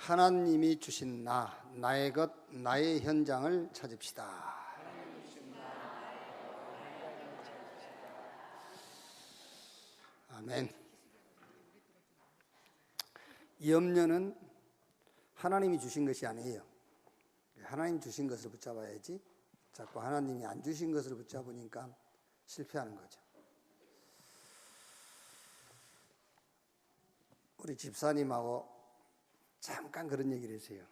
하나님이 주신 나의 것, 나의 현장을 찾읍시다. 아멘. 염려는 하나님이 주신 것이 아니에요. 하나님 주신 것을 붙잡아야지 자꾸 하나님이 안 주신 것을 붙잡으니까 실패하는 거죠. 우리 집사님하고 잠깐 그런 얘기를 했어요.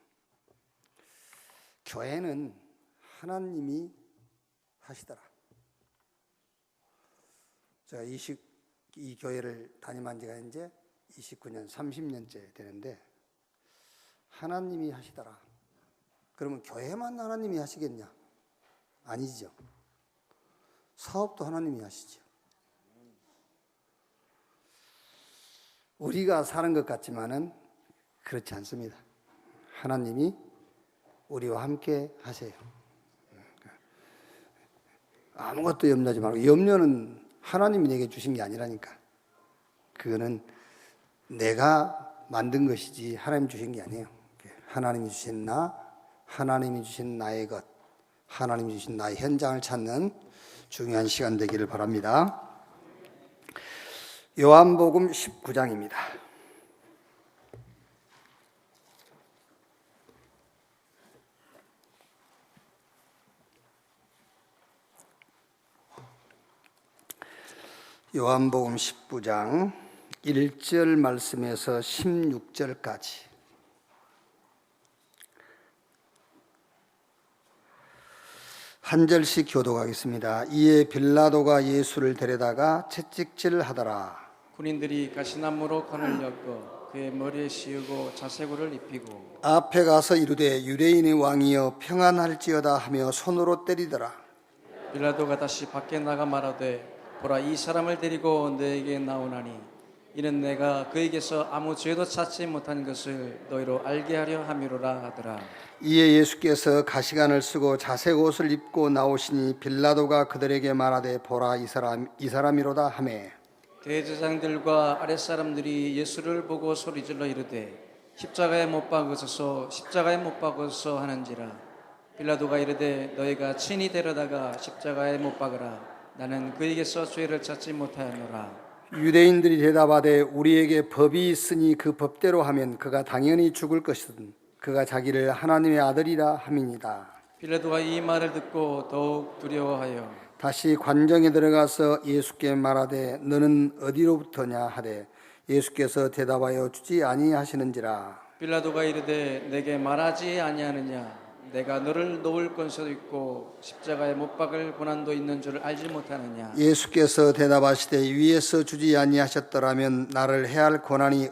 교회는 하나님이 하시더라. 제가 이 교회를 담임한 지가 이제 29년, 30년째 되는데 하나님이 하시더라. 그러면 교회만 하나님이 하시겠냐? 아니죠. 사업도 하나님이 하시죠. 우리가 사는 것 같지만은 그렇지 않습니다. 하나님이 우리와 함께 하세요. 아무것도 염려하지 말고, 염려는 하나님이 내게 주신 게 아니라니까. 그거는 내가 만든 것이지 하나님 주신 게 아니에요. 하나님이 주신 하나님이 주신 나의 것, 하나님이 주신 나의 현장을 찾는 중요한 시간 되기를 바랍니다. 요한복음 19장입니다. 요한복음 19장 1절 말씀에서 16절까지. 한 절씩 교독하겠습니다. 이에 빌라도가 예수를 데려다가 채찍질하더라. 군인들이 가시나무로 관을 엮어 그의 머리에 씌우고 자색고를 입히고 앞에 가서 이르되 유대인의 왕이여 평안할지어다 하며 손으로 때리더라. 빌라도가 다시 밖에 나가 말하되 보라, 이 사람을 데리고 너에게 나오나니 이는 내가 그에게서 아무 죄도 찾지 못한 것을 너희로 알게 하려 함이로라 하더라. 이에 예수께서 가시관을 쓰고 자색 옷을 입고 나오시니 빌라도가 그들에게 말하되 보라, 이 사람이로다 하매 대제사장들과 아랫사람들이 예수를 보고 소리질러 이르되 십자가에 못 박으소서, 십자가에 못 박으소서 하는지라. 빌라도가 이르되 너희가 친히 데려다가 십자가에 못 박으라. 나는 그에게서 죄를 찾지 못하였노라. 유대인들이 대답하되 우리에게 법이 있으니 그 법대로 하면 그가 당연히 죽을 것이든 그가 자기를 하나님의 아들이라 함이니이다. 빌라도가 이 말을 듣고 더욱 두려워하여 다시 관정에 들어가서 예수께 말하되 너는 어디로부터냐 하되 예수께서 대답하여 주지 아니하시는지라. 빌라도가 이르되 내게 말하지 아니하느냐? 내가 너를 놓을 권세도 있고 십자가에 못 박을 고난도 있는 줄 알지 못하느냐? 예수께서 대답하시되 위에서 주지 아니하셨더라면 나를 해할 권한이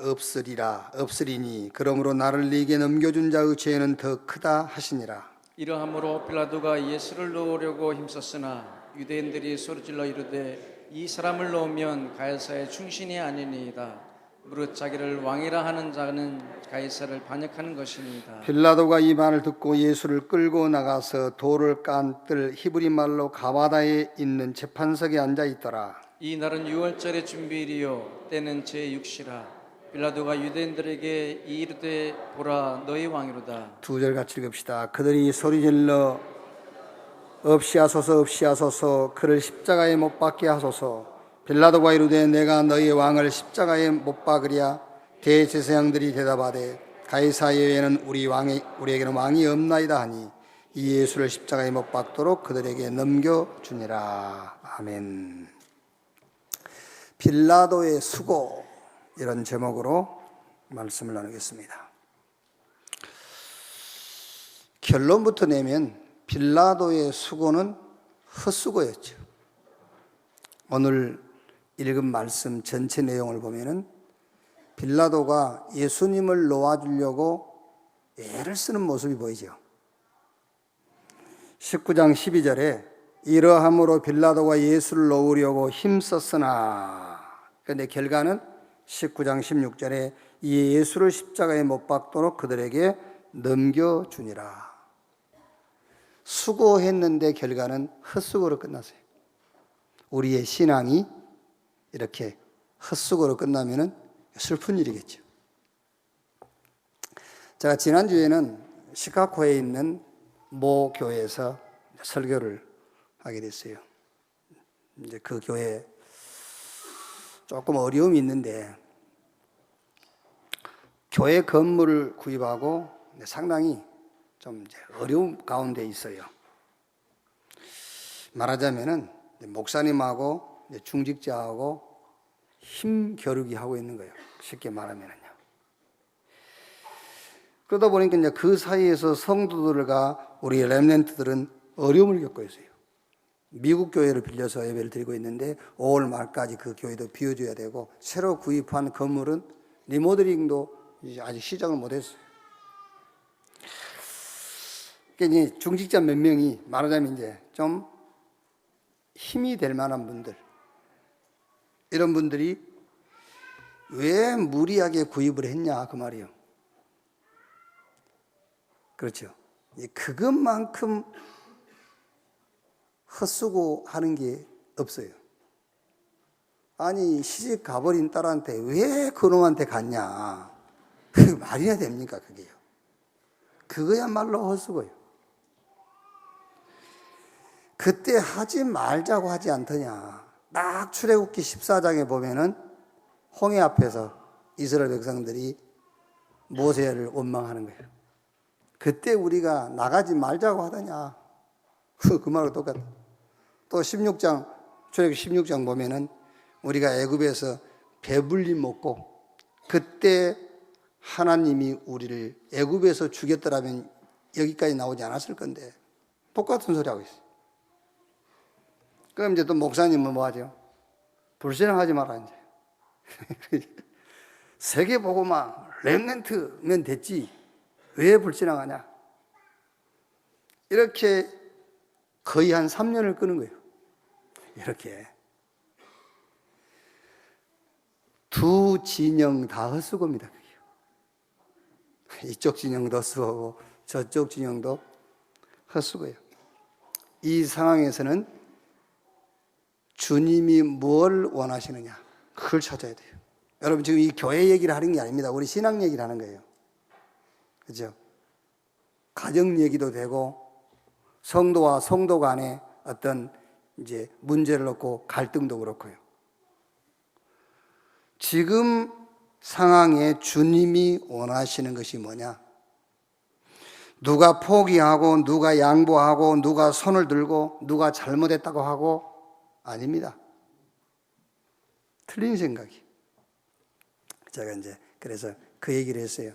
없으리니 그러므로 나를 네게 넘겨준 자의 죄는 더 크다 하시니라. 이러함으로 빌라도가 예수를 놓으려고 힘썼으나 유대인들이 소리질러 이르되 이 사람을 놓으면 가이사의 충신이 아니니이다. 무릇 자기를 왕이라 하는 자는 가이사를 반역하는 것이니이다. 빌라도가 이 말을 듣고 예수를 끌고 나가서 돌을 깐 뜰 히브리 말로 가바다에 있는 재판석에 앉아 있더라. 이 날은 유월절의 준비일이요 때는 제6시라. 빌라도가 유대인들에게 이르되 보라, 너희 왕이로다. 2절 같이 읽읍시다. 그들이 소리질러 없이 하소서 그를 십자가에 못 박게 하소서. 빌라도가 이르되 내가 너희 왕을 십자가에 못 박으랴. 대제사장들이 대답하되 가이사 외에는 우리에게는 왕이 없나이다 하니 이 예수를 십자가에 못 박도록 그들에게 넘겨주니라. 아멘. 빌라도의 수고, 이런 제목으로 말씀을 나누겠습니다. 결론부터 내면 빌라도의 수고는 헛수고였죠. 오늘 읽은 말씀 전체 내용을 보면은 빌라도가 예수님을 놓아주려고 애를 쓰는 모습이 보이죠. 19장 12절에 이러함으로 빌라도가 예수를 놓으려고 힘썼으나, 그런데 결과는 19장 16절에 이 예수를 십자가에 못 박도록 그들에게 넘겨주니라. 수고했는데 결과는 헛수고로 끝났어요. 우리의 신앙이 이렇게 헛수고로 끝나면은 슬픈 일이겠죠. 제가 지난주에는 시카고에 있는 모 교회에서 설교를 하게 됐어요. 이제 그 교회 조금 어려움이 있는데, 교회 건물을 구입하고 상당히 좀 이제 어려움 가운데 있어요. 말하자면은 목사님하고 중직자하고 힘 겨루기 하고 있는 거예요. 쉽게 말하면은요. 그러다 보니까 이제 그 사이에서 성도들과 우리 렘넌트들은 어려움을 겪고 있어요. 미국 교회를 빌려서 예배를 드리고 있는데 5월 말까지 그 교회도 비워줘야 되고, 새로 구입한 건물은 리모델링도 이제 아직 시작을 못했어요. 그러니까 이제 중직자 몇 명이 말하자면 이제 좀 힘이 될 만한 분들, 이런 분들이 왜 무리하게 구입을 했냐 그 말이에요. 그렇죠. 그것만큼 헛수고 하는 게 없어요. 아니, 시집 가버린 딸한테 왜 그놈한테 갔냐, 그게 말이나 됩니까 그게요. 그거야말로 헛수고요. 그때 하지 말자고 하지 않더냐. 딱 출애굽기 14장에 보면은 홍해 앞에서 이스라엘 백성들이 모세를 원망하는 거예요. 그때 우리가 나가지 말자고 하더냐. 그 말하고 똑같아. 또 16장, 출애굽기 16장 보면은 우리가 애굽에서 배불리 먹고 그때 하나님이 우리를 애굽에서 죽였더라면 여기까지 나오지 않았을 건데 똑같은 소리 하고 있어요. 그럼 이제 또 목사님은 뭐 하죠? 불신앙하지 마라 이제. 세계 보고만 렘넌트면 됐지 왜 불신앙하냐? 이렇게 거의 한 3년을 끄는 거예요. 이렇게 두 진영 다 헛수고입니다. 이쪽 진영도 헛수고고 저쪽 진영도 헛수고예요. 이 상황에서는 주님이 뭘 원하시느냐, 그걸 찾아야 돼요. 여러분, 지금 이 교회 얘기를 하는 게 아닙니다. 우리 신앙 얘기를 하는 거예요. 그죠? 가정 얘기도 되고 성도와 성도 간의 어떤 이제 문제를 놓고 갈등도 그렇고요. 지금 상황에 주님이 원하시는 것이 뭐냐? 누가 포기하고 누가 양보하고 누가 손을 들고 누가 잘못했다고 하고 아닙니다. 틀린 생각이. 제가 이제 그래서 그 얘기를 했어요.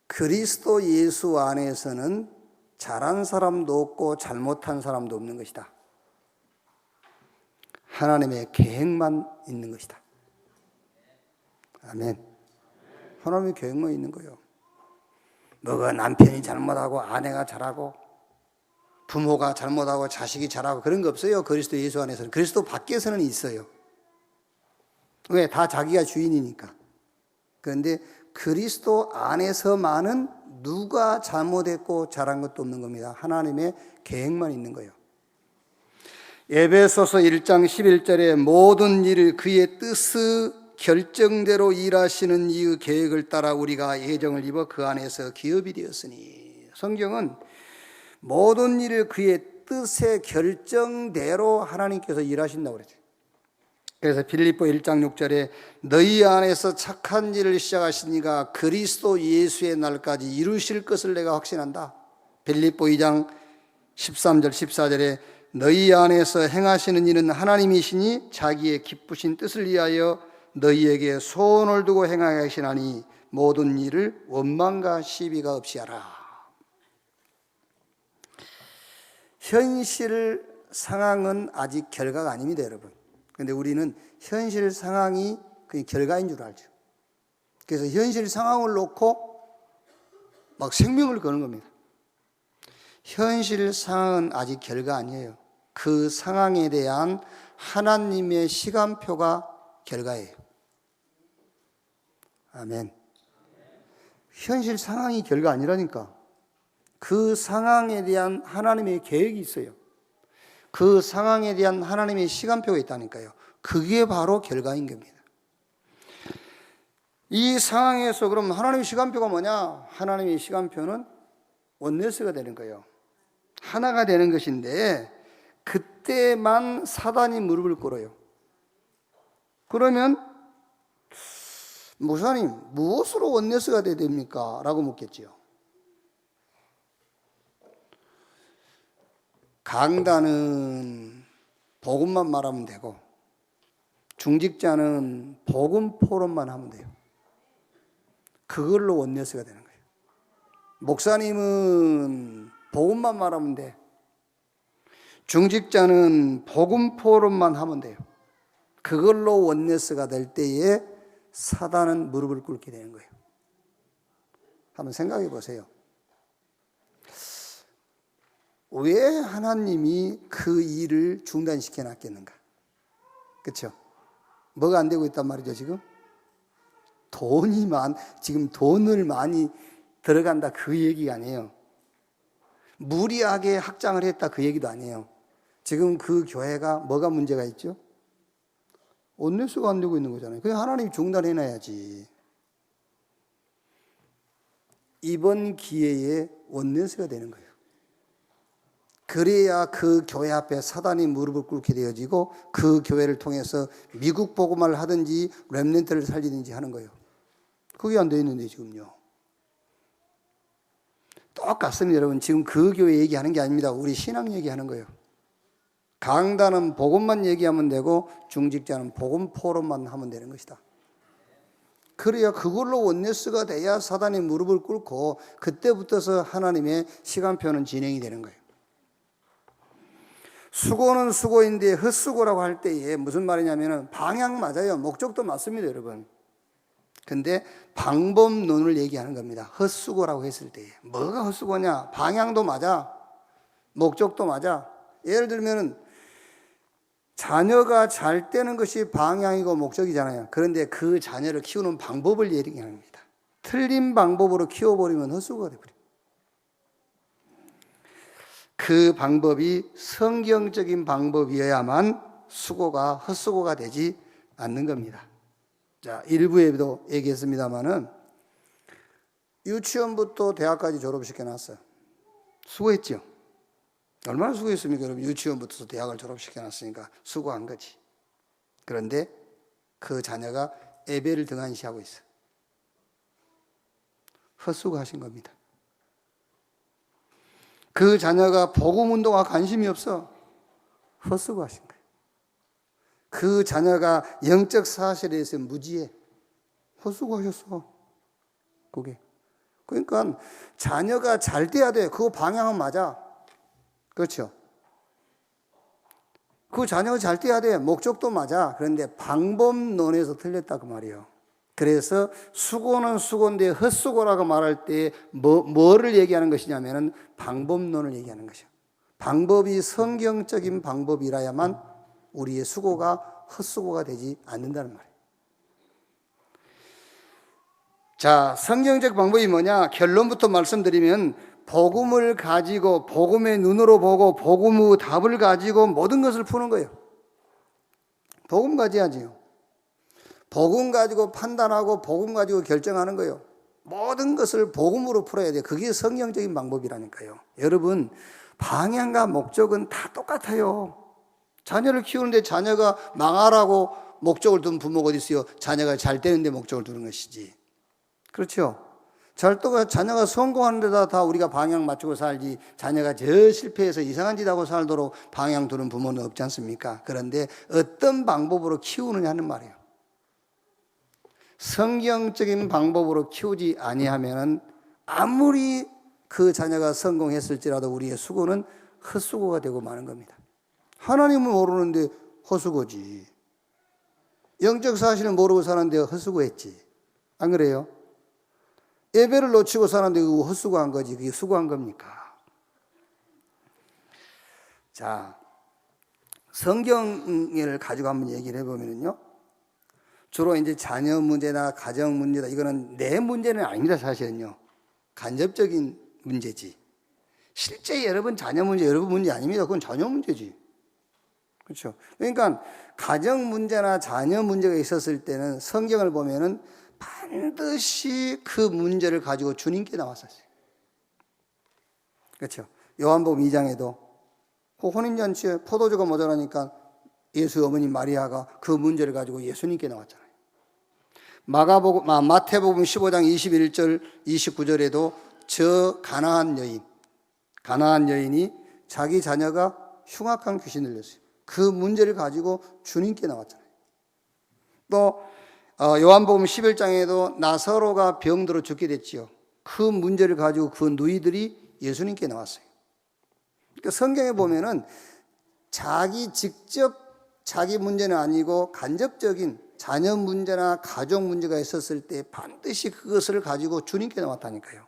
그리스도 예수 안에서는 잘한 사람도 없고 잘못한 사람도 없는 것이다. 하나님의 계획만 있는 것이다. 아멘. 하나님의 계획만 있는 거예요. 뭐가 남편이 잘못하고 아내가 잘하고 부모가 잘못하고 자식이 잘하고 그런 거 없어요. 그리스도 예수 안에서는. 그리스도 밖에서는 있어요. 왜? 다 자기가 주인이니까. 그런데 그리스도 안에서만은 누가 잘못했고 잘한 것도 없는 겁니다. 하나님의 계획만 있는 거예요. 에베소서 1장 11절에 모든 일을 그의 뜻의 결정대로 일하시는 이의 계획을 따라 우리가 예정을 입어 그 안에서 기업이 되었으니. 성경은 모든 일을 그의 뜻의 결정대로 하나님께서 일하신다고 그랬죠. 그래서 빌립보 1장 6절에 너희 안에서 착한 일을 시작하신 이가 그리스도 예수의 날까지 이루실 것을 내가 확신한다. 빌립보 2장 13절 14절에 너희 안에서 행하시는 이는 하나님이시니 자기의 기쁘신 뜻을 위하여 너희에게 소원을 두고 행하게 하시나니 모든 일을 원망과 시비가 없이 하라. 현실 상황은 아직 결과가 아닙니다, 여러분. 그런데 우리는 현실 상황이 그 결과인 줄 알죠. 그래서 현실 상황을 놓고 막 생명을 거는 겁니다. 현실 상황은 아직 결과 아니에요. 그 상황에 대한 하나님의 시간표가 결과예요. 아멘. 현실 상황이 결과 아니라니까. 그 상황에 대한 하나님의 계획이 있어요. 그 상황에 대한 하나님의 시간표가 있다니까요. 그게 바로 결과인 겁니다. 이 상황에서 그럼 하나님의 시간표가 뭐냐? 하나님의 시간표는 원네스가 되는 거예요. 하나가 되는 것인데 그때만 사단이 무릎을 꿇어요. 그러면 목사님 무엇으로 원네스가 돼야 됩니까? 라고 묻겠지요. 강단은 복음만 말하면 되고 중직자는 복음 포럼만 하면 돼요. 그걸로 원네스가 되는 거예요. 목사님은 복음만 말하면 돼. 중직자는 복음 포럼만 하면 돼요. 그걸로 원네스가 될 때에 사단은 무릎을 꿇게 되는 거예요. 한번 생각해 보세요. 왜 하나님이 그 일을 중단시켜 놨겠는가? 그렇죠? 뭐가 안 되고 있단 말이죠, 지금? 지금 돈을 많이 들어간다 그 얘기가 아니에요. 무리하게 확장을 했다 그 얘기도 아니에요. 지금 그 교회가 뭐가 문제가 있죠? 원네스가 안 되고 있는 거잖아요. 그냥 하나님이 중단해놔야지. 이번 기회에 원네스가 되는 거예요. 그래야 그 교회 앞에 사단이 무릎을 꿇게 되어지고 그 교회를 통해서 미국 복음화를 하든지 렘넌트를 살리든지 하는 거예요. 그게 안 되어 있는데 지금요. 똑같습니다, 여러분. 지금 그 교회 얘기하는 게 아닙니다. 우리 신앙 얘기하는 거예요. 강단은 복음만 얘기하면 되고 중직자는 복음 포럼만 하면 되는 것이다. 그래야 그걸로 원네스가 돼야 사단이 무릎을 꿇고 그때부터서 하나님의 시간표는 진행이 되는 거예요. 수고는 수고인데 헛수고라고 할 때에 무슨 말이냐면 방향 맞아요. 목적도 맞습니다, 여러분. 근데 방법론을 얘기하는 겁니다. 헛수고라고 했을 때에. 뭐가 헛수고냐? 방향도 맞아. 목적도 맞아. 예를 들면 자녀가 잘 되는 것이 방향이고 목적이잖아요. 그런데 그 자녀를 키우는 방법을 얘기합니다. 틀린 방법으로 키워버리면 헛수고가 돼버려요. 그 방법이 성경적인 방법이어야만 수고가 헛수고가 되지 않는 겁니다. 자, 일부에도 얘기했습니다마는 유치원부터 대학까지 졸업시켜놨어요. 수고했죠. 얼마나 수고했습니까? 여러분, 유치원부터 대학을 졸업시켜놨으니까 수고한 거지. 그런데 그 자녀가 예배를 등한시하고 있어요. 헛수고하신 겁니다. 그 자녀가 복음운동과 관심이 없어. 헛수고하신 거예요. 그 자녀가 영적 사실에 대해서 무지해. 헛수고하셨어. 그게. 그러니까 자녀가 잘 돼야 돼. 그거 방향은 맞아. 그렇죠? 그 자녀가 잘 돼야 돼. 목적도 맞아. 그런데 방법론에서 틀렸다 그 말이에요. 그래서 수고는 수고인데 헛수고라고 말할 때 뭐를 얘기하는 것이냐면은 방법론을 얘기하는 것이요. 방법이 성경적인 방법이라야만 우리의 수고가 헛수고가 되지 않는다는 말이에요. 자, 성경적 방법이 뭐냐? 결론부터 말씀드리면 복음을 가지고 복음의 눈으로 보고 복음의 답을 가지고 모든 것을 푸는 거예요. 복음 가져야지요. 복음 가지고 판단하고 복음 가지고 결정하는 거예요. 모든 것을 복음으로 풀어야 돼요. 그게 성경적인 방법이라니까요. 여러분, 방향과 목적은 다 똑같아요. 자녀를 키우는데 자녀가 망하라고 목적을 둔 부모가 어디 있어요? 자녀가 잘 되는데 목적을 두는 것이지. 그렇죠? 자녀가 성공하는 데다 다 우리가 방향 맞추고 살지, 자녀가 저 실패해서 이상한 짓 하고 살도록 방향 두는 부모는 없지 않습니까? 그런데 어떤 방법으로 키우느냐 하는 말이에요. 성경적인 방법으로 키우지 아니하면 아무리 그 자녀가 성공했을지라도 우리의 수고는 헛수고가 되고 마는 겁니다. 하나님은 모르는데 헛수고지. 영적 사실을 모르고 사는데 헛수고했지. 안 그래요? 예배를 놓치고 사는데 그거 헛수고한 거지. 그게 수고한 겁니까? 자, 성경을 가지고 한번 얘기를 해보면요. 주로 이제 자녀 문제나 가정 문제다. 이거는 내 문제는 아닙니다, 사실은요. 간접적인 문제지. 실제 여러분 자녀 문제, 여러분 문제 아닙니다. 그건 자녀 문제지. 그렇죠. 그러니까 가정 문제나 자녀 문제가 있었을 때는 성경을 보면은 반드시 그 문제를 가지고 주님께 나왔었어요. 그렇죠? 요한복음 2장에도 그 혼인잔치에 포도주가 모자라니까 예수 어머니 마리아가 그 문제를 가지고 예수님께 나왔잖아요. 마태복음 15장 21절 29절에도 저 가나안 여인이 자기 자녀가 흉악한 귀신을 들렸어요. 그 문제를 가지고 주님께 나왔잖아요. 또 요한복음 11장에도 나사로가 병들어 죽게 됐지요. 그 문제를 가지고 그 누이들이 예수님께 나왔어요. 그러니까 성경에 보면은 자기 문제는 아니고 간접적인 자녀 문제나 가족 문제가 있었을 때 반드시 그것을 가지고 주님께 나왔다니까요.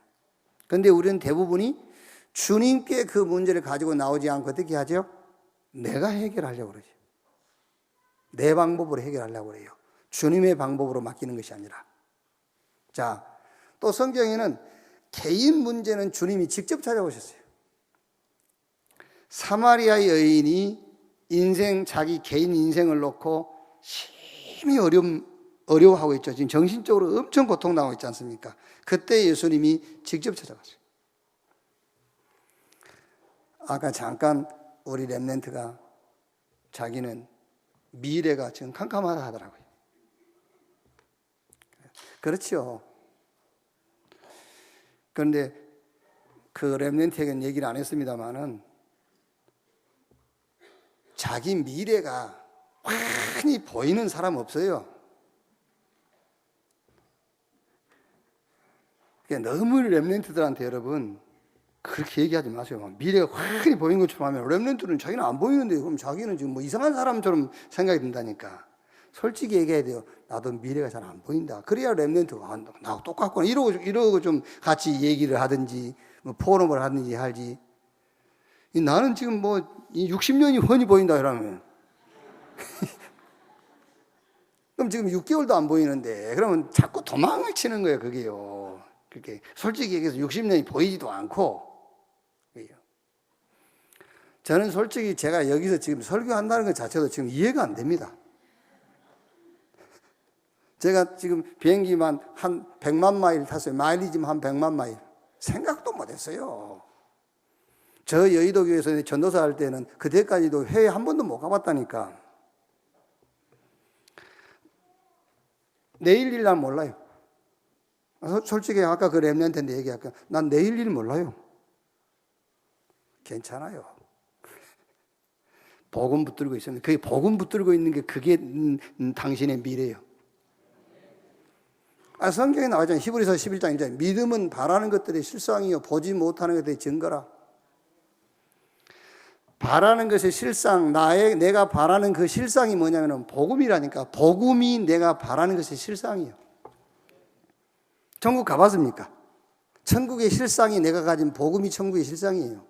그런데 우리는 대부분이 주님께 그 문제를 가지고 나오지 않고 어떻게 하죠? 내가 해결하려고 그러죠. 내 방법으로 해결하려고 그래요. 주님의 방법으로 맡기는 것이 아니라. 자, 또 성경에는 개인 문제는 주님이 직접 찾아오셨어요. 사마리아 여인이 자기 개인 인생을 놓고 심히 어려워하고 있죠. 지금 정신적으로 엄청 고통당하고 있지 않습니까? 그때 예수님이 직접 찾아갔어요. 아까 잠깐 우리 렘넌트가 자기는 미래가 지금 캄캄하다 하더라고요. 그렇죠. 그런데 그 렘넌트에게는 얘기를 안 했습니다만은 자기 미래가 훤히 보이는 사람 없어요. 그러니까 너무 렘넌트들한테 여러분 그렇게 얘기하지 마세요. 미래가 훤히 보이는 것처럼 하면 렘넌트는 자기는 안 보이는데 그럼 자기는 지금 뭐 이상한 사람처럼 생각이 든다니까. 솔직히 얘기해야 돼요. 나도 미래가 잘 안 보인다. 그래야 렘넌트가 나하고 똑같구나 이러고 좀 같이 얘기를 하든지 뭐 포럼을 하든지 하지. 나는 지금 뭐 60년이 훤히 보인다 이러면 그럼 지금 6개월도 안 보이는데 그러면 자꾸 도망을 치는 거예요. 그게요. 그렇게 솔직히 얘기해서 60년이 보이지도 않고. 저는 솔직히 제가 여기서 지금 설교한다는 것 자체도 지금 이해가 안 됩니다. 제가 지금 비행기만 한 100만 마일 탔어요. 마일리지만 한 100만 마일. 생각도 못 했어요. 저 여의도교회에서 전도사 할 때는 그때까지도 해외 한 번도 못 가봤다니까. 내일 일 난 몰라요. 솔직히 아까 그 렘넌트한테 얘기할까? 난 내일 일 몰라요. 괜찮아요. 복음 붙들고 있으면 그게 복음 붙들고 있는 게 그게 당신의 미래예요. 성경에 나와있잖아요. 히브리서 11장 1절 믿음은 바라는 것들의 실상이요 보지 못하는 것들의 증거라. 바라는 것의 실상, 내가 바라는 그 실상이 뭐냐면 복음이라니까. 복음이 내가 바라는 것의 실상이에요. 천국 가봤습니까? 천국의 실상이 내가 가진 복음이 천국의 실상이에요.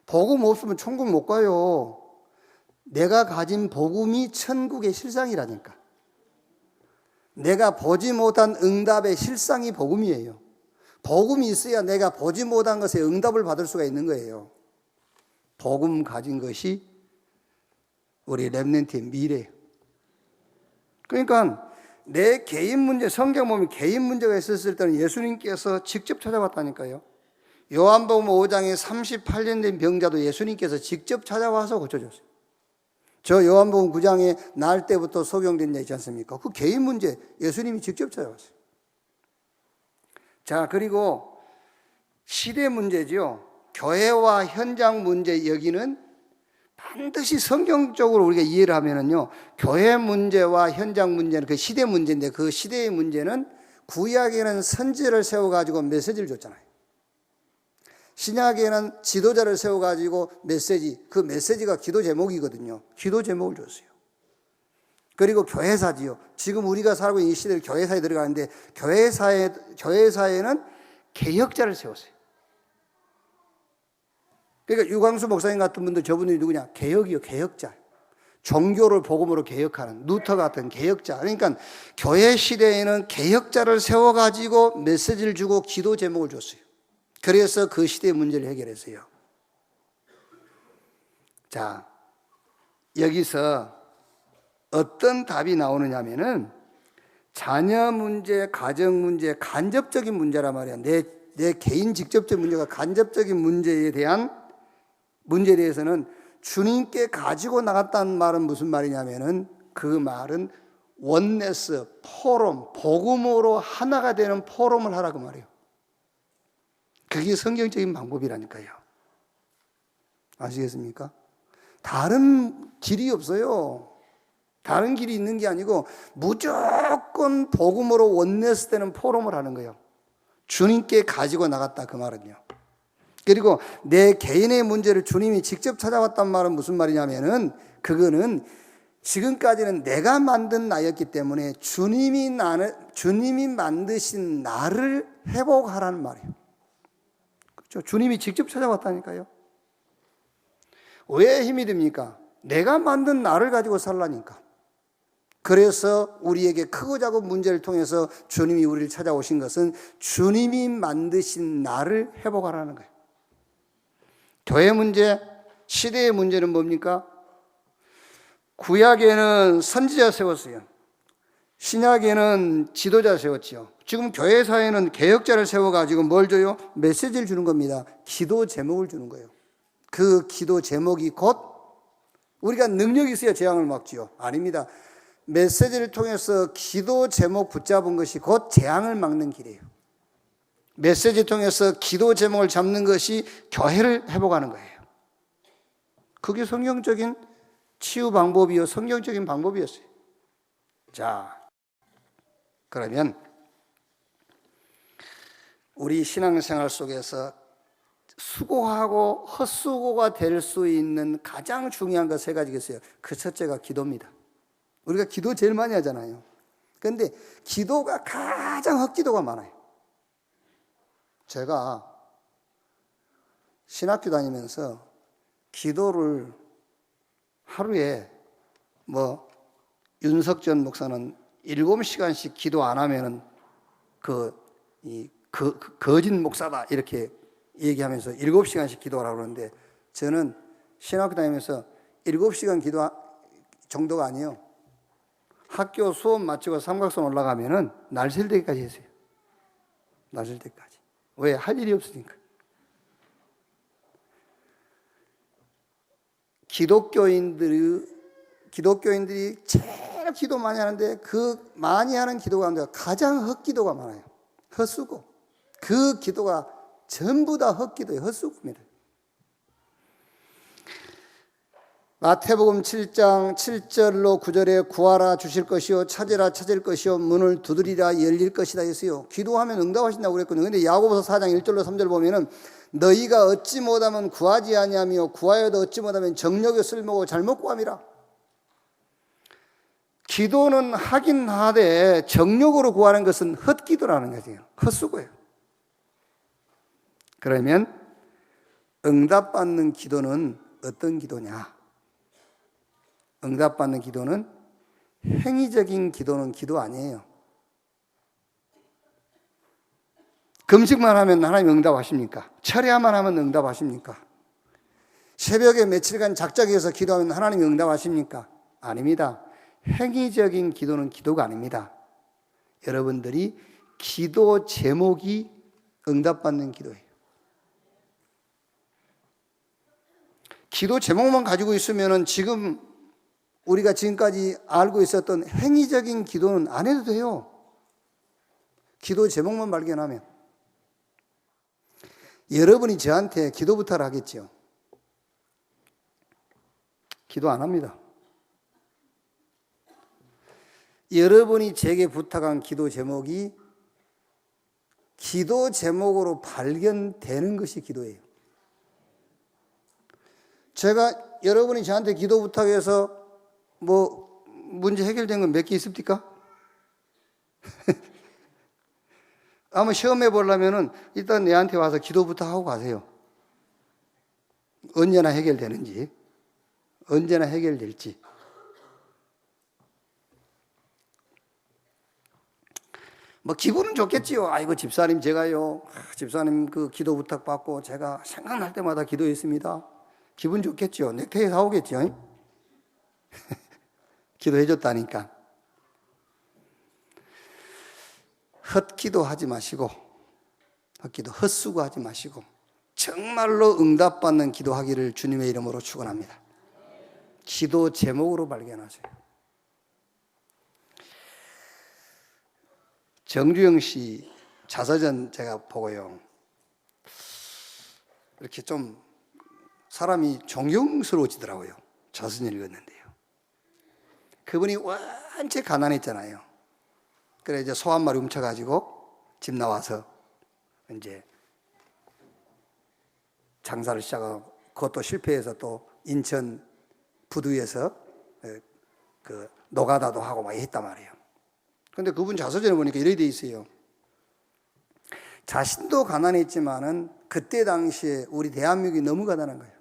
복음 없으면 천국 못 가요. 내가 가진 복음이 천국의 실상이라니까. 내가 보지 못한 응답의 실상이 복음이에요. 복음이 있어야 내가 보지 못한 것에 응답을 받을 수가 있는 거예요. 복음 가진 것이 우리 렘넌트의 미래예요. 그러니까 내 개인 문제, 성경 보면 개인 문제가 있었을 때는 예수님께서 직접 찾아왔다니까요. 요한복음 5장에 38년 된 병자도 예수님께서 직접 찾아와서 고쳐줬어요. 저 요한복음 9장에 날 때부터 소경된 자 있지 않습니까? 그 개인 문제 예수님이 직접 찾아왔어요. 자, 그리고 시대 문제죠. 교회와 현장 문제 여기는 반드시 성경적으로 우리가 이해를 하면은요, 교회 문제와 현장 문제는 그 시대 문제인데 그 시대의 문제는 구약에는 선지를 세워가지고 메시지를 줬잖아요. 신약에는 지도자를 세워가지고 그 메시지가 기도 제목이거든요. 기도 제목을 줬어요. 그리고 교회사지요. 지금 우리가 살고 있는 이 시대를 교회사에 들어가는데 교회사에는 개혁자를 세웠어요. 그러니까 유광수 목사님 같은 분들 저분들이 누구냐? 개혁이요, 개혁자. 종교를 복음으로 개혁하는 루터 같은 개혁자. 그러니까 교회 시대에는 개혁자를 세워가지고 메시지를 주고 기도 제목을 줬어요. 그래서 그 시대의 문제를 해결했어요. 자, 여기서 어떤 답이 나오느냐면은 자녀 문제, 가정 문제, 간접적인 문제란 말이야. 내 개인 직접적 문제가 간접적인 문제에 대해서는 주님께 가지고 나갔다는 말은 무슨 말이냐면은 그 말은 원네스, 포럼, 복음으로 하나가 되는 포럼을 하라 그 말이에요. 그게 성경적인 방법이라니까요. 아시겠습니까? 다른 길이 없어요. 다른 길이 있는 게 아니고 무조건 복음으로 원네스 되는 포럼을 하는 거예요. 주님께 가지고 나갔다 그 말은요. 그리고 내 개인의 문제를 주님이 직접 찾아왔단 말은 무슨 말이냐면은 그거는 지금까지는 내가 만든 나였기 때문에 주님이 만드신 나를 회복하라는 말이에요. 그렇죠? 주님이 직접 찾아왔다니까요. 왜 힘이 듭니까? 내가 만든 나를 가지고 살라니까. 그래서 우리에게 크고 작은 문제를 통해서 주님이 우리를 찾아오신 것은 주님이 만드신 나를 회복하라는 거예요. 교회 문제, 시대의 문제는 뭡니까? 구약에는 선지자 세웠어요. 신약에는 지도자 세웠지요. 지금 교회 사회는 개혁자를 세워가지고 뭘 줘요? 메시지를 주는 겁니다. 기도 제목을 주는 거예요. 그 기도 제목이 곧 우리가 능력이 있어야 재앙을 막지요. 아닙니다. 메시지를 통해서 기도 제목 붙잡은 것이 곧 재앙을 막는 길이에요. 메시지를 통해서 기도 제목을 잡는 것이 교회를 회복하는 거예요. 그게 성경적인 치유 방법이요, 성경적인 방법이었어요. 자, 그러면 우리 신앙생활 속에서 수고하고 헛수고가 될 수 있는 가장 중요한 것 세 가지가 있어요. 그 첫째가 기도입니다. 우리가 기도 제일 많이 하잖아요. 그런데 기도가 가장 헛기도가 많아요. 제가 신학교 다니면서 기도를 하루에 윤석전 목사는 7시간씩 기도 안 하면은 거짓 목사다 이렇게 얘기하면서 7시간씩 기도하라고 그러는데 저는 신학교 다니면서 7시간 기도 정도가 아니에요. 학교 수업 마치고 삼각선 올라가면은 날 셀 때까지 했어요. 날 셀 때까지. 왜? 할 일이 없으니까. 기독교인들이 제일 기도 많이 하는데 그 많이 하는 기도 가운데 가장 헛기도가 많아요. 헛수고. 그 기도가 전부 다 헛기도예요. 헛수고입니다. 마태복음 7장 7절로 9절에 구하라 주실 것이요 찾으라 찾을 것이요 문을 두드리라 열릴 것이다 했어요. 기도하면 응답하신다고 그랬거든요. 그런데 야고보서 4장 1절로 3절 보면은 너희가 얻지 못하면 구하지 아니하며 구하여도 얻지 못하면 정력에 쓸모고 잘못 구함이라. 기도는 하긴 하되 정력으로 구하는 것은 헛기도라는 거죠. 헛수고예요. 그러면 응답받는 기도는 어떤 기도냐? 응답받는 기도는 행위적인 기도는 기도 아니에요. 금식만 하면 하나님 응답하십니까? 철야만 하면 응답하십니까? 새벽에 며칠간 작작해서 기도하면 하나님 응답하십니까? 아닙니다. 행위적인 기도는 기도가 아닙니다. 여러분들이 기도 제목이 응답받는 기도예요. 기도 제목만 가지고 있으면 지금 우리가 지금까지 알고 있었던 행위적인 기도는 안 해도 돼요. 기도 제목만 발견하면. 여러분이 저한테 기도 부탁을 하겠죠. 기도 안 합니다. 여러분이 제게 부탁한 기도 제목이 기도 제목으로 발견되는 것이 기도예요. 제가 여러분이 저한테 기도 부탁해서 문제 해결된 건 몇 개 있습니까? 아마 시험해 보려면은 일단 내한테 와서 기도 부탁하고 가세요. 언제나 해결되는지, 언제나 해결될지. 기분은 좋겠지요. 아이고, 집사님, 제가요, 집사님 그 기도 부탁받고 제가 생각날 때마다 기도했습니다. 기분 좋겠죠. 넥타이 사오겠죠. 기도해줬다니까. 헛기도하지 마시고, 헛수고하지 마시고 정말로 응답받는 기도하기를 주님의 이름으로 축원합니다. 기도 제목으로 발견하세요. 정주영 씨 자서전 제가 보고요, 이렇게 좀 사람이 존경스러워지더라고요. 자서전 읽었는데요, 그분이 완전 가난했잖아요. 그래 이제 소 한 마리 훔쳐가지고 집 나와서 이제 장사를 시작하고, 그것도 실패해서 또 인천 부두에서 그 노가다도 하고 많이 했단 말이에요. 근데 그분 자서전에 보니까 이렇게 돼 있어요. 자신도 가난했지만은 그때 당시에 우리 대한민국이 너무 가난한 거예요.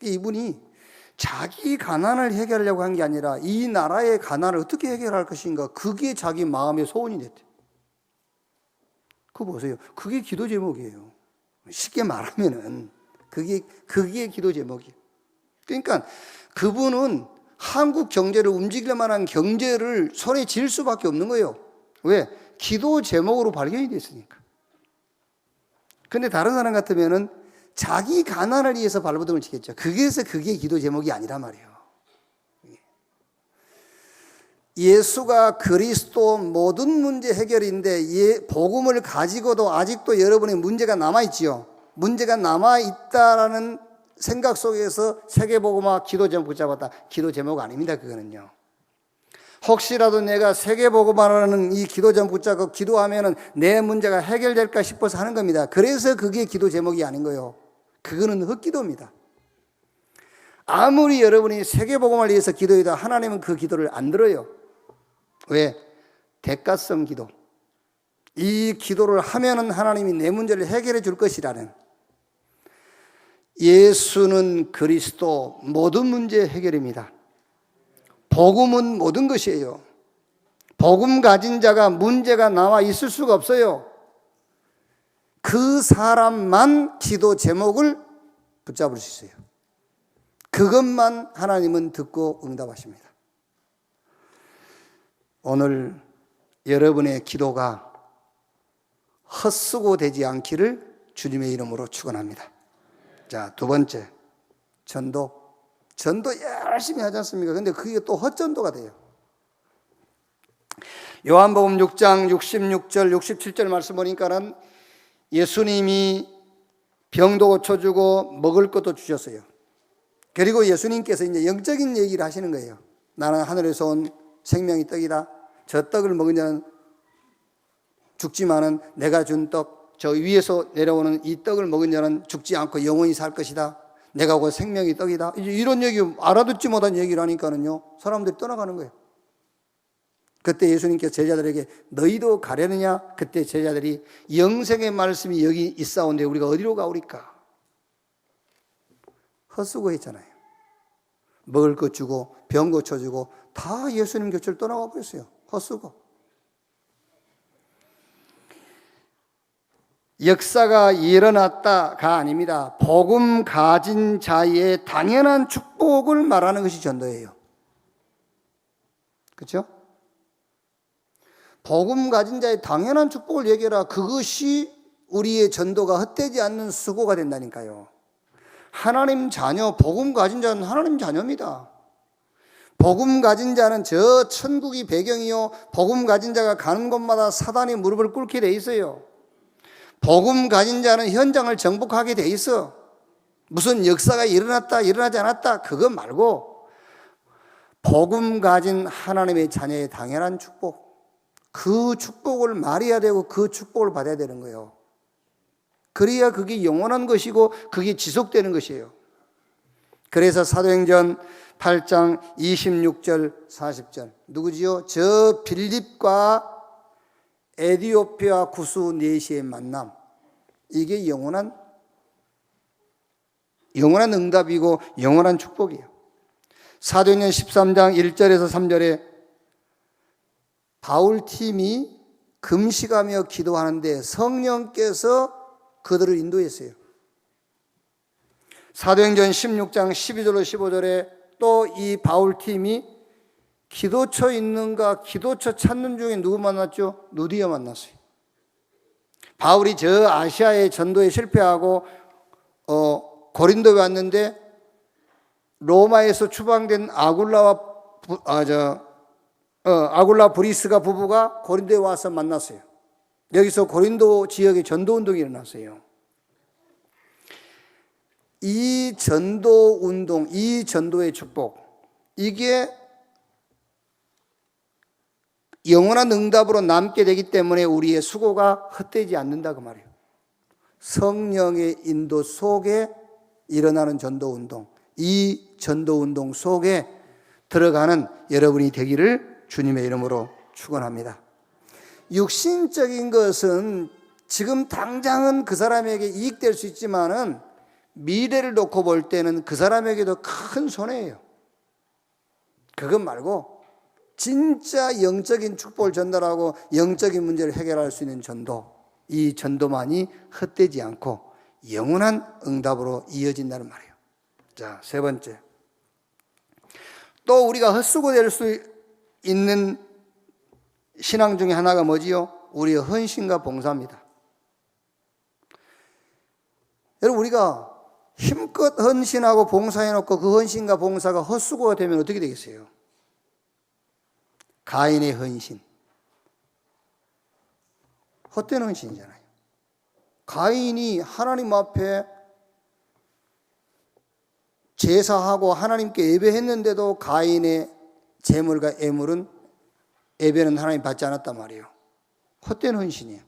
이분이 자기 가난을 해결하려고 한 게 아니라 이 나라의 가난을 어떻게 해결할 것인가, 그게 자기 마음의 소원이 됐대요. 그거 보세요. 그게 기도 제목이에요. 쉽게 말하면은 그게 기도 제목이에요. 그러니까 그분은 한국 경제를 움직일 만한 경제를 손에 쥘 수밖에 없는 거예요. 왜? 기도 제목으로 발견이 됐으니까. 근데 다른 사람 같으면은 자기 가난을 위해서 발버둥을 치겠죠. 그래서 그게 기도 제목이 아니란 말이에요. 예수가 그리스도 모든 문제 해결인데, 복음을 가지고도 아직도 여러분의 문제가 남아있지요. 문제가 남아있다라는 생각 속에서 세계복음화 기도 제목 붙잡았다. 기도 제목 아닙니다. 그거는요. 혹시라도 내가 세계복음화라는 이 기도 제목 붙잡고 기도하면은 내 문제가 해결될까 싶어서 하는 겁니다. 그래서 그게 기도 제목이 아닌 거예요. 그거는 헛기도입니다. 아무리 여러분이 세계복음을 위해서 기도해도 하나님은 그 기도를 안 들어요. 왜? 대가성 기도. 이 기도를 하면은 하나님이 내 문제를 해결해 줄 것이라는, 예수는 그리스도 모든 문제 해결입니다. 복음은 모든 것이에요. 복음 가진 자가 문제가 남아 있을 수가 없어요. 그 사람만 기도 제목을 붙잡을 수 있어요. 그것만 하나님은 듣고 응답하십니다. 오늘 여러분의 기도가 헛수고 되지 않기를 주님의 이름으로 축원합니다. 자, 두 번째, 전도 열심히 하지 않습니까? 근데 그게 또 헛전도가 돼요. 요한복음 6장 66절 67절 말씀 보니까는 예수님이 병도 고쳐주고 먹을 것도 주셨어요. 그리고 예수님께서 이제 영적인 얘기를 하시는 거예요. 나는 하늘에서 온 생명의 떡이다. 저 떡을 먹은 자는 죽지만은 내가 준 떡, 저 위에서 내려오는 이 떡을 먹은 자는 죽지 않고 영원히 살 것이다. 내가 곧 생명의 떡이다. 이제 이런 얘기, 알아듣지 못한 얘기를 하니까는요, 사람들이 떠나가는 거예요. 그때 예수님께서 제자들에게 너희도 가려느냐? 그때 제자들이 영생의 말씀이 여기 있사온데 우리가 어디로 가오리까? 헛수고했잖아요. 먹을 것 주고 병 고쳐주고 다 예수님 곁을 떠나가 버렸어요. 헛수고. 역사가 일어났다가 아닙니다. 복음 가진 자의 당연한 축복을 말하는 것이 전도예요. 그렇죠? 복음 가진 자의 당연한 축복을 얘기해라. 그것이 우리의 전도가 헛되지 않는 수고가 된다니까요. 하나님 자녀, 복음 가진 자는 하나님 자녀입니다. 복음 가진 자는 저 천국이 배경이요, 복음 가진 자가 가는 곳마다 사단이 무릎을 꿇게 돼 있어요. 복음 가진 자는 현장을 정복하게 돼 있어. 무슨 역사가 일어났다 일어나지 않았다 그거 말고 복음 가진 하나님의 자녀의 당연한 축복, 그 축복을 말해야 되고 그 축복을 받아야 되는 거예요. 그래야 그게 영원한 것이고 그게 지속되는 것이에요. 그래서 사도행전 8장 26절 40절 누구지요? 저 빌립과 에디오피아 구수 네시의 만남, 이게 영원한 응답이고 영원한 축복이에요. 사도행전 13장 1절에서 3절에 바울팀이 금식하며 기도하는데 성령께서 그들을 인도했어요. 사도행전 16장 12절로 15절에 또 이 바울팀이 기도처 있는가 기도처 찾는 중에 누구 만났죠? 누디어 만났어요. 바울이 저 아시아의 전도에 실패하고 고린도에 왔는데 로마에서 추방된 아굴라 브리스가 부부가 고린도에 와서 만났어요. 여기서 고린도 지역에 전도운동이 일어났어요. 이 전도운동, 이 전도의 축복, 이게 영원한 응답으로 남게 되기 때문에 우리의 수고가 헛되지 않는다 그 말이에요. 성령의 인도 속에 일어나는 전도운동, 이 전도운동 속에 들어가는 여러분이 되기를 주님의 이름으로 축원합니다. 육신적인 것은 지금 당장은 그 사람에게 이익될 수 있지만은 미래를 놓고 볼 때는 그 사람에게도 큰 손해예요. 그것 말고 진짜 영적인 축복을 전달하고 영적인 문제를 해결할 수 있는 전도, 이 전도만이 헛되지 않고 영원한 응답으로 이어진다는 말이에요. 자, 세 번째. 또 우리가 헛수고될 수 있는 신앙 중에 하나가 뭐지요? 우리의 헌신과 봉사입니다. 여러분, 우리가 힘껏 헌신하고 봉사해놓고 그 헌신과 봉사가 헛수고가 되면 어떻게 되겠어요? 가인의 헌신, 헛된 헌신이잖아요. 가인이 하나님 앞에 제사하고 하나님께 예배했는데도 가인의 제물과 예배는 하나님 받지 않았단 말이에요. 헛된 헌신이에요.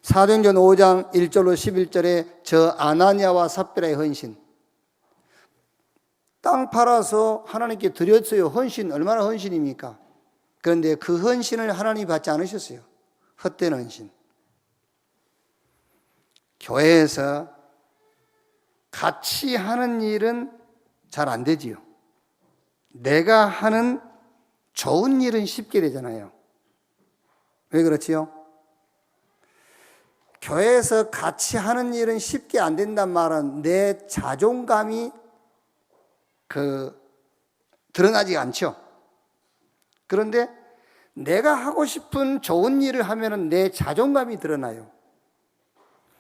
사도행전 5장 1절로 11절에 저 아나니아와 삽비라의 헌신, 땅 팔아서 하나님께 드렸어요. 헌신, 얼마나 헌신입니까? 그런데 그 헌신을 하나님이 받지 않으셨어요. 헛된 헌신. 교회에서 같이 하는 일은 잘 안 되지요. 내가 하는 좋은 일은 쉽게 되잖아요. 왜 그렇지요? 교회에서 같이 하는 일은 쉽게 안 된단 말은 내 자존감이 드러나지 않죠. 그런데 내가 하고 싶은 좋은 일을 하면은 내 자존감이 드러나요.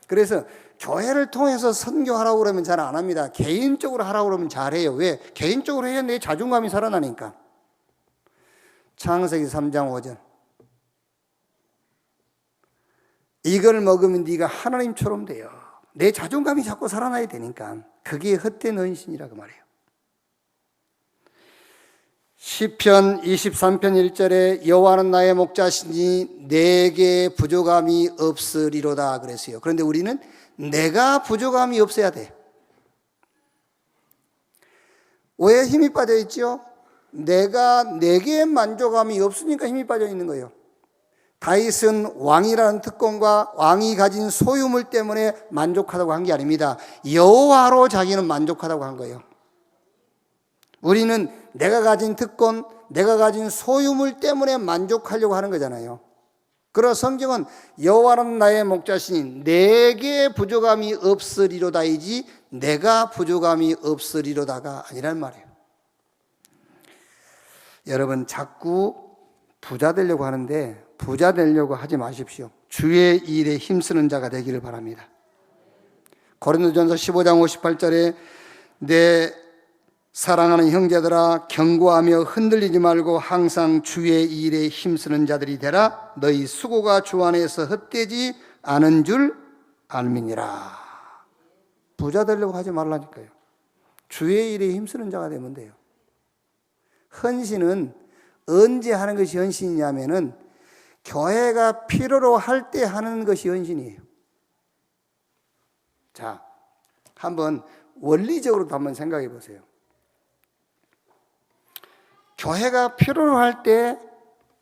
그래서 교회를 통해서 선교하라고 그러면 잘 안 합니다. 개인적으로 하라고 그러면 잘해요. 왜? 개인적으로 해야 내 자존감이 살아나니까. 창세기 3장 5절. 이걸 먹으면 네가 하나님처럼 돼요. 내 자존감이 자꾸 살아나야 되니까. 그게 헛된 헌신이라고 말해요. 시편 23편 1절에 여호와는 나의 목자시니 내게 부족함이 없으리로다 그랬어요. 그런데 우리는 내가 부족함이 없어야 돼. 왜 힘이 빠져 있죠? 내게 만족함이 없으니까 힘이 빠져 있는 거예요. 다윗은 왕이라는 특권과 왕이 가진 소유물 때문에 만족하다고 한 게 아닙니다. 여호와로 자기는 만족하다고 한 거예요. 우리는 내가 가진 특권, 내가 가진 소유물 때문에 만족하려고 하는 거잖아요. 그러나 성경은 여호와는 나의 목자시니 내게 부족함이 없으리로다이지 내가 부족함이 없으리로다가 아니란 말이에요. 여러분 자꾸 부자 되려고 하는데 부자 되려고 하지 마십시오. 주의 일에 힘쓰는 자가 되기를 바랍니다. 고린도전서 15장 58절에 내 사랑하는 형제들아 경고하며 흔들리지 말고 항상 주의 일에 힘쓰는 자들이 되라. 너희 수고가 주 안에서 헛되지 않은 줄 알미니라. 부자 되려고 하지 말라니까요. 주의 일에 힘쓰는 자가 되면 돼요. 헌신은 언제 하는 것이 헌신이냐면은 교회가 필요로 할 때 하는 것이 헌신이에요. 자, 한번 원리적으로도 한번 생각해 보세요. 교회가 필요로 할 때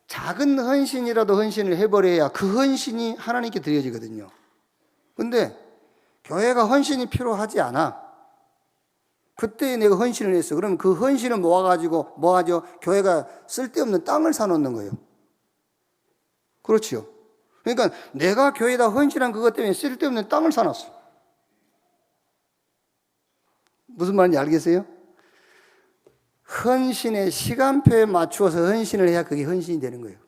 작은 헌신이라도 헌신을 해버려야 그 헌신이 하나님께 드려지거든요. 근데 교회가 헌신이 필요하지 않아. 그때 내가 헌신을 했어. 그럼 그 헌신을 모아가지고 뭐 하죠? 교회가 쓸데없는 땅을 사놓는 거예요. 그렇죠. 그러니까 내가 교회에다 헌신한 그것 때문에 쓸데없는 땅을 사놨어. 무슨 말인지 알겠어요? 헌신의 시간표에 맞추어서 헌신을 해야 그게 헌신이 되는 거예요.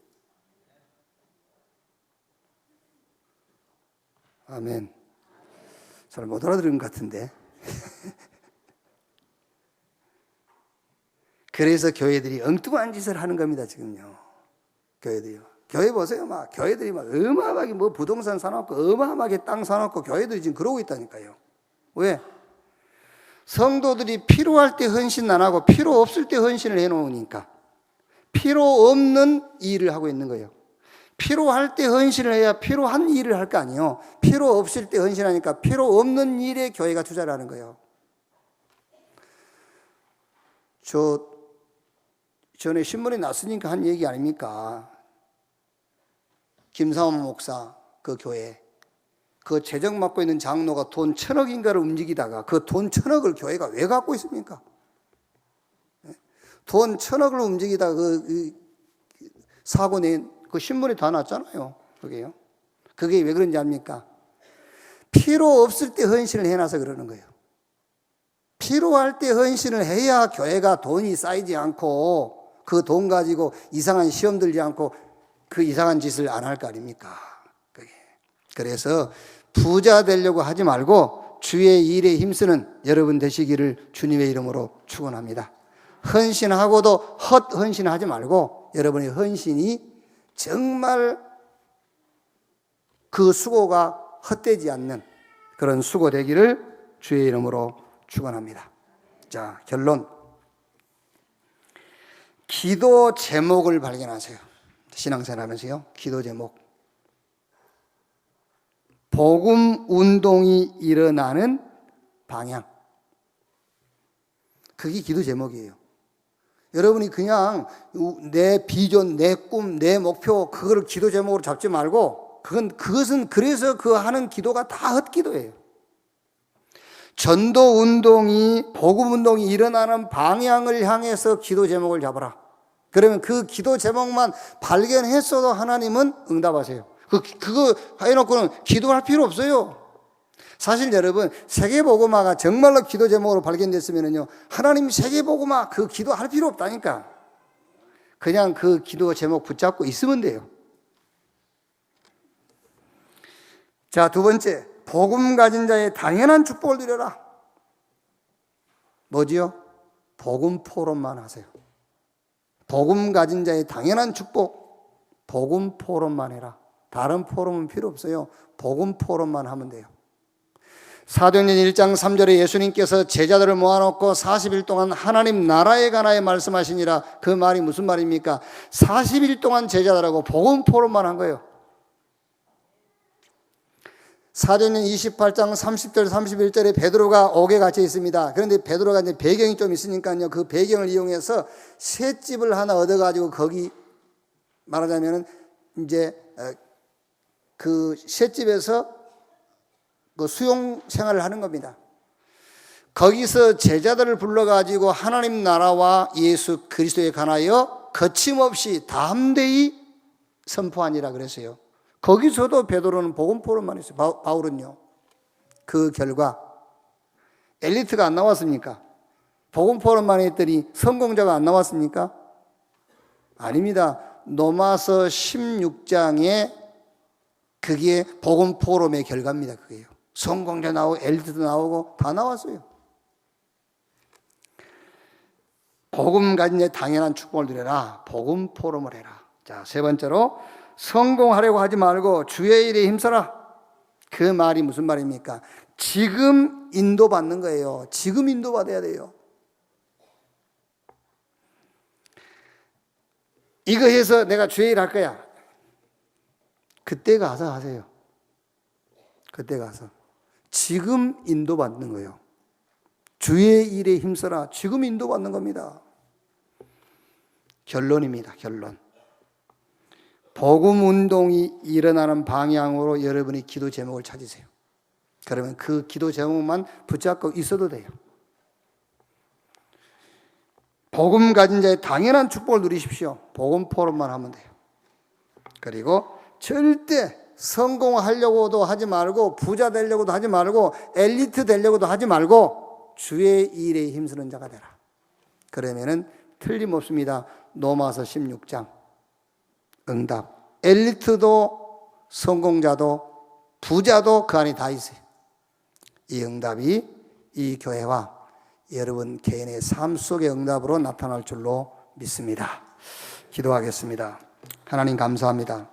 아멘. 잘 못 알아들은 것 같은데. 그래서 교회들이 엉뚱한 짓을 하는 겁니다, 지금요. 교회들이요. 교회 보세요. 교회들이 어마어마하게 부동산 사놓고, 어마어마하게 땅 사놓고, 교회들이 지금 그러고 있다니까요. 왜? 성도들이 필요할 때 헌신 안 하고, 필요 없을 때 헌신을 해 놓으니까. 필요 없는 일을 하고 있는 거예요. 필요할 때 헌신을 해야 필요한 일을 할 거 아니에요. 필요 없을 때 헌신하니까 필요 없는 일에 교회가 투자를 하는 거예요. 전에 신문에 났으니까 한 얘기 아닙니까? 김사원 목사 그 교회, 그 재정 맡고 있는 장로가 돈 1,000억인가를 움직이다가 그 돈 1,000억을 교회가 왜 갖고 있습니까? 돈 1,000억을 움직이다가 그 사고 낸 그 신문에 다 났잖아요. 그게 왜 그런지 압니까? 필요 없을 때 헌신을 해놔서 그러는 거예요. 필요할 때 헌신을 해야 교회가 돈이 쌓이지 않고 그 돈 가지고 이상한 시험 들지 않고 그 이상한 짓을 안 할 거 아닙니까? 그래서 부자 되려고 하지 말고 주의 일에 힘쓰는 여러분 되시기를 주님의 이름으로 축원합니다. 헌신하고도 헛헌신하지 말고 여러분의 헌신이 정말 그 수고가 헛되지 않는 그런 수고 되기를 주의 이름으로 축원합니다. 자, 결론. 기도 제목을 발견하세요. 신앙생활 하면서요. 기도 제목. 복음 운동이 일어나는 방향. 그게 기도 제목이에요. 여러분이 그냥 내 비전, 내 꿈, 내 목표 그거를 기도 제목으로 잡지 말고 그것은 그래서 그 하는 기도가 다 헛기도예요. 전도 운동이 복음 운동이 일어나는 방향을 향해서 기도 제목을 잡아라. 그러면 그 기도 제목만 발견했어도 하나님은 응답하세요. 그거 해놓고는 기도할 필요 없어요. 사실 여러분 세계복음화가 정말로 기도 제목으로 발견됐으면요 하나님 세계복음화 그 기도할 필요 없다니까. 그냥 그 기도 제목 붙잡고 있으면 돼요. 자, 두 번째, 복음 가진 자의 당연한 축복을 누려라. 뭐지요? 복음 포럼만 하세요. 복음 가진 자의 당연한 축복, 복음 포럼만 해라. 다른 포럼은 필요 없어요. 복음 포럼만 하면 돼요. 사도행전 1장 3절에 예수님께서 제자들을 모아놓고 40일 동안 하나님 나라에 관하여 말씀하시니라. 그 말이 무슨 말입니까? 40일 동안 제자들하고 복음 포럼만 한 거예요. 사도행전 28장 30절 31절에 베드로가 옥에 갇혀 있습니다. 그런데 베드로가 이제 배경이 좀 있으니까요. 그 배경을 이용해서 셋집을 하나 얻어가지고 거기 말하자면은 이제 그 셋집에서 그 수용 생활을 하는 겁니다. 거기서 제자들을 불러가지고 하나님 나라와 예수 그리스도에 관하여 거침없이 담대히 선포하니라 그랬어요. 거기서도 베드로는 복음 포럼만 했어요. 바울은요. 그 결과 엘리트가 안 나왔습니까? 복음 포럼만 했더니 성공자가 안 나왔습니까? 아닙니다. 로마서 16장에 그게 복음 포럼의 결과입니다. 그게요. 성공자 나오고 엘리트도 나오고 다 나왔어요. 복음 가진 자 당연한 축복을 누려라. 복음 포럼을 해라. 자, 세 번째로 성공하려고 하지 말고 주의 일에 힘써라. 그 말이 무슨 말입니까? 지금 인도받는 거예요. 지금 인도받아야 돼요. 이거 해서 내가 주의 일 할 거야. 그때 가서 하세요. 그때 가서. 지금 인도받는 거예요. 주의 일에 힘써라. 지금 인도받는 겁니다. 결론입니다. 결론. 복음 운동이 일어나는 방향으로 여러분이 기도 제목을 찾으세요. 그러면 그 기도 제목만 붙잡고 있어도 돼요. 복음 가진 자의 당연한 축복을 누리십시오. 복음 포럼만 하면 돼요. 그리고 절대 성공하려고도 하지 말고 부자 되려고도 하지 말고 엘리트 되려고도 하지 말고 주의 일에 힘쓰는 자가 되라. 그러면은 틀림없습니다. 로마서 16장 응답. 엘리트도 성공자도 부자도 그 안에 다 있어요. 이 응답이 이 교회와 여러분 개인의 삶 속의 응답으로 나타날 줄로 믿습니다. 기도하겠습니다. 하나님 감사합니다.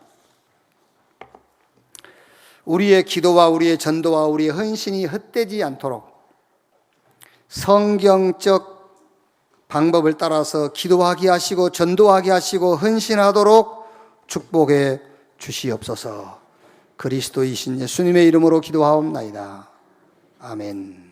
우리의 기도와 우리의 전도와 우리의 헌신이 헛되지 않도록 성경적 방법을 따라서 기도하게 하시고 전도하게 하시고 헌신하도록 축복해 주시옵소서. 그리스도이신 예수님의 이름으로 기도하옵나이다. 아멘.